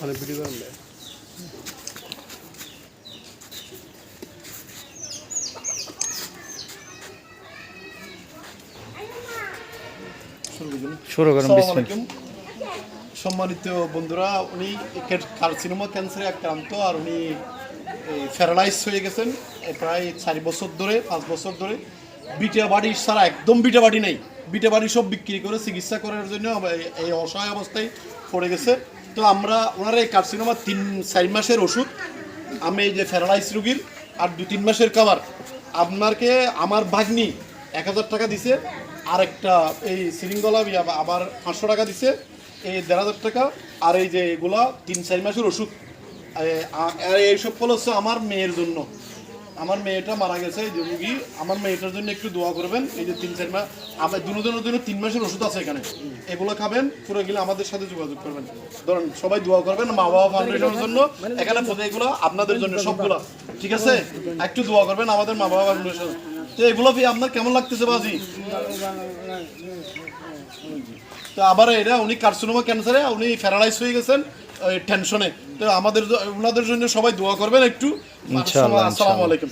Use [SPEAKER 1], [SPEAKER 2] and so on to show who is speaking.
[SPEAKER 1] মানে ভিডিও করেন না।
[SPEAKER 2] শুরু করেন।
[SPEAKER 3] আসসালামু সম্মানিত বন্ধুরা, উনি কার্সিনোমা ক্যান্সারে আক্রান্ত আর উনি প্যারালাইজ হয়ে গেছেন প্রায় 4 বছর ধরে 5 বছর ধরে। বিটা বাড়ি ছাড়া একদম বিটা বাড়ি নেই, বিটা বাড়ি সব বিক্রি করে চিকিৎসা করার জন্য এই অসহায় অবস্থায় পড়ে গেছে। তো আমরা ওনার এই কার্সিনোমা 3-4 মাসের ওষুধ, আমি এই যে প্যারালাইজ রুগীর আর 2-3 মাসের খাবার আপনাকে আমার ভাগ্নি 1000 টাকা দিছে, আর একটা এই সিরিঙ্গলা আবার 500 টাকা দিছে, এই 1500 টাকা। আর এই যে এগুলা 3-4 মাসের ওষুধ, আর এইসব ফল হচ্ছে আমার মেয়ের জন্য। আমার মেয়েটা মারা গেছে এই রুগী, আমার মেয়েটার জন্য একটু দোয়া করবেন। এই যে 3-4 মাস আবার দুজনের জন্য 3 মাসের ওষুধ আছে এখানে, এগুলো খাবেন। পুরো গেলে আমাদের সাথে যোগাযোগ করবেন। ধরুন সবাই দোয়া করবেন মা বাবা ফাউন্ডেশনের জন্য, এখানে এগুলো আপনাদের জন্য সবগুলো, ঠিক আছে? একটু দোয়া করবেন আমাদের মা বাবা ফাউন্ডেশন। তো এগুলো আপনার কেমন লাগতেছে বাজি? তো আবার এটা উনি কার্সিনোমা ক্যান্সারে উনি প্যারালাইজ হয়ে গেছেন টেনশনে। তো আমাদের ওনাদের জন্য সবাই দোয়া করবেন একটু।
[SPEAKER 2] ইনশাআল্লাহ।
[SPEAKER 3] আসসালামু আলাইকুম।